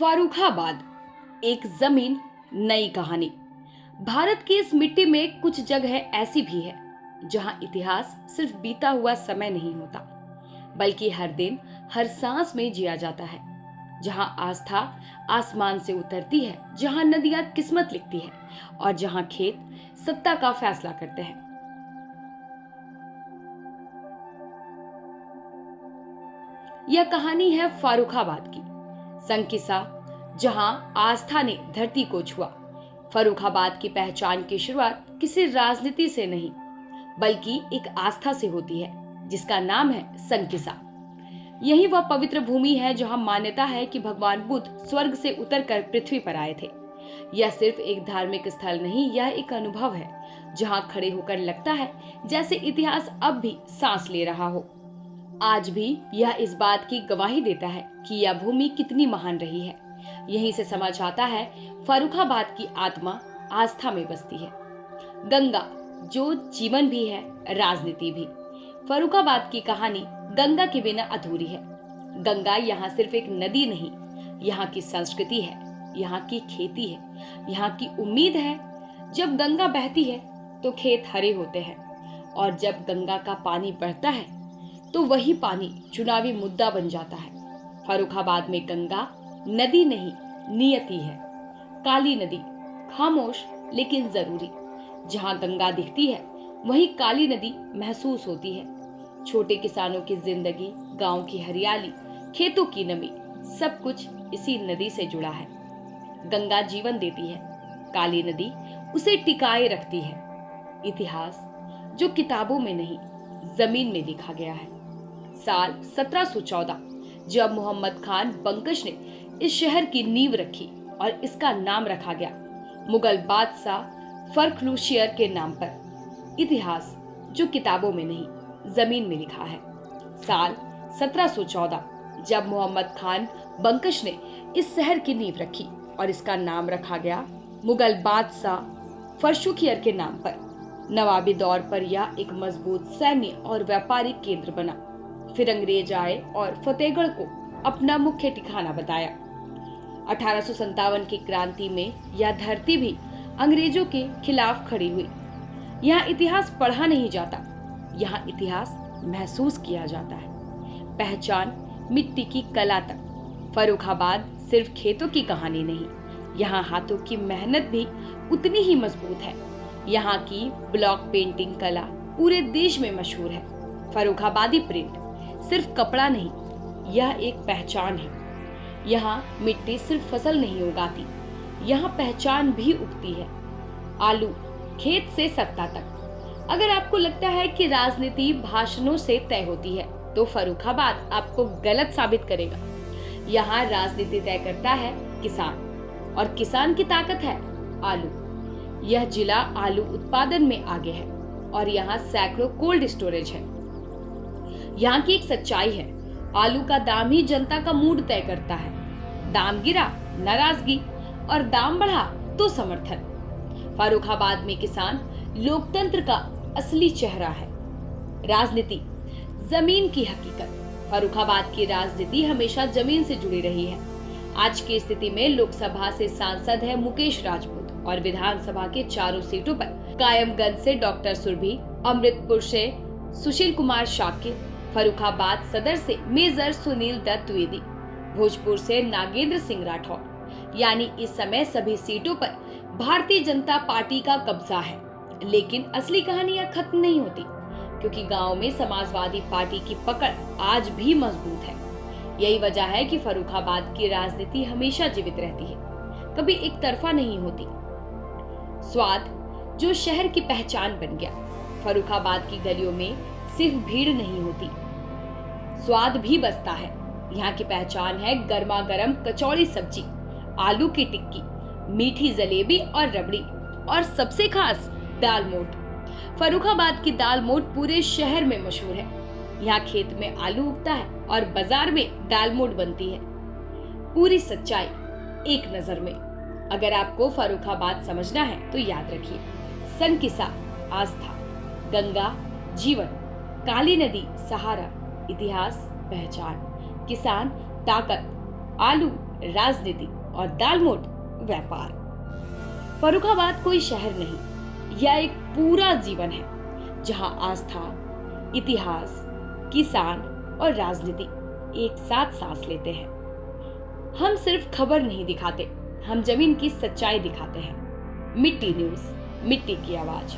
फारुखाबाद, एक जमीन नई कहानी। भारत की इस मिट्टी में कुछ जगह ऐसी भी है जहां इतिहास सिर्फ बीता हुआ समय नहीं होता, बल्कि हर दिन हर सांस में जिया जाता है। जहां आस्था आसमान से उतरती है, जहां नदियां किस्मत लिखती है और जहां खेत सत्ता का फैसला करते हैं। यह कहानी है फारुखाबाद की, संकिसा, जहां आस्था ने धरती को छुआ। फर्रुखाबाद की पहचान की शुरुआत किसी राजनीति से नहीं, बल्कि एक आस्था से होती है जिसका नाम है संकिसा। यही वह पवित्र भूमि है जहां मान्यता है कि भगवान बुद्ध स्वर्ग से उतरकर पृथ्वी पर आए थे। यह सिर्फ एक धार्मिक स्थल नहीं, यह एक अनुभव है जहां खड़े होकर लगता है जैसे इतिहास अब भी सांस ले रहा हो। आज भी यह इस बात की गवाही देता है कि यह भूमि कितनी महान रही है। यहीं से समझ आता है फर्रुखाबाद की आत्मा आस्था में बसती है। गंगा, जो जीवन भी है, राजनीति भी। फर्रुखाबाद की कहानी गंगा के बिना अधूरी है। गंगा यहाँ सिर्फ एक नदी नहीं, यहाँ की संस्कृति है, यहाँ की खेती है, यहाँ की उम्मीद है। जब गंगा बहती है तो खेत हरे होते हैं, और जब गंगा का पानी बढ़ता है तो वही पानी चुनावी मुद्दा बन जाता है। फर्रुखाबाद में गंगा नदी नहीं, नियति है। काली नदी, खामोश लेकिन जरूरी। जहां गंगा दिखती है वहीं काली नदी महसूस होती है। छोटे किसानों की जिंदगी, गांव की हरियाली, खेतों की नमी, सब कुछ इसी नदी से जुड़ा है। गंगा जीवन देती है, काली नदी उसे टिकाए रखती है। इतिहास जो किताबों में नहीं, जमीन में लिखा गया है। साल 1714, जब मोहम्मद खान बंकश ने इस शहर की नींव रखी और इसका नाम रखा गया मुगल बादशाह फर्रुखशहर के नाम पर। इतिहास जो किताबों में नहीं, जमीन में लिखा है। साल 1714, जब मोहम्मद खान बंकश ने इस शहर की नींव रखी और इसका नाम रखा गया मुगल बादशाह फर्रुखशहर के नाम पर। नवाबी दौर पर यह एक मजबूत सैन्य और व्यापारिक केंद्र बना। फिर अंग्रेज आए और फतेहगढ़ को अपना मुख्य ठिकाना बताया। 1857 की क्रांति में यह धरती भी अंग्रेजों के खिलाफ खड़ी हुई। यहाँ इतिहास पढ़ा नहीं जाता, यहाँ इतिहास महसूस किया जाता है। पहचान मिट्टी की कला तक। फर्रुखाबाद सिर्फ खेतों की कहानी नहीं, यहाँ हाथों की मेहनत भी उतनी ही मजबूत है। यहाँ की ब्लॉक पेंटिंग कला पूरे देश में मशहूर है। फर्रुखाबादी प्रिंट सिर्फ कपड़ा नहीं, यह एक पहचान है। यहाँ मिट्टी सिर्फ फसल नहीं उगाती, यहाँ पहचान भी उगती है। आलू, खेत से सत्ता तक। अगर आपको लगता है कि राजनीति भाषणों से तय होती है, तो फर्रुखाबाद आपको गलत साबित करेगा। यहाँ राजनीति तय करता है किसान, और किसान की ताकत है आलू। यह जिला आलू उत्पादन में आगे है और यहाँ सैकड़ों कोल्ड स्टोरेज है। यहाँ की एक सच्चाई है, आलू का दाम ही जनता का मूड तय करता है। दाम गिरा, नाराजगी, और दाम बढ़ा तो समर्थन। फर्रुखाबाद में किसान लोकतंत्र का असली चेहरा है। राजनीति, जमीन की हकीकत। फर्रुखाबाद की राजनीति हमेशा जमीन से जुड़ी रही है। आज की स्थिति में लोकसभा से सांसद है मुकेश राजपूत और विधानसभा के चारों सीटों पर कायमगंज से डॉक्टर सुरभि, अमृतपुर से सुशील कुमार शाक्य, फर्रुखाबाद सदर से मेजर सुनील दत्त द्विवेदी, भोजपुर से नागेंद्र सिंह राठौर। यानी इस समय सभी सीटों पर भारतीय जनता पार्टी का कब्जा है। लेकिन असली कहानी यह खत्म नहीं होती, क्योंकि गांव में समाजवादी पार्टी की पकड़ आज भी मजबूत है। यही वजह है कि फर्रुखाबाद की राजनीति हमेशा जीवित रहती है, कभी एक तरफा नहीं होती। स्वाद, जो शहर की पहचान बन गया। फर्रुखाबाद की गलियों में सिर्फ भीड़ नहीं होती, स्वाद भी बसता है। यहाँ की पहचान है गर्मा गर्म कचौड़ी सब्जी, आलू की टिक्की, मीठी जलेबी और रबड़ी, और सबसे खास दाल मोठ। फर्रुखाबाद की दाल मोठ पूरे शहर में मशहूर है। यहाँ खेत में आलू उगता है और बाजार में दाल मोठ बनती है। पूरी सच्चाई एक नजर में। अगर आपको फर्रुखाबाद समझना है तो याद रखिए, संकिसा आस्था, गंगा जीवन, काली नदी सहारा, इतिहास पहचान, किसान ताकत, आलू राजनीति और दालमोट व्यापार। फर्रुखाबाद कोई शहर नहीं, यह एक पूरा जीवन है जहां आस्था, इतिहास, किसान और राजनीति एक साथ सांस लेते हैं। हम सिर्फ खबर नहीं दिखाते, हम जमीन की सच्चाई दिखाते हैं। मिट्टी न्यूज, मिट्टी की आवाज।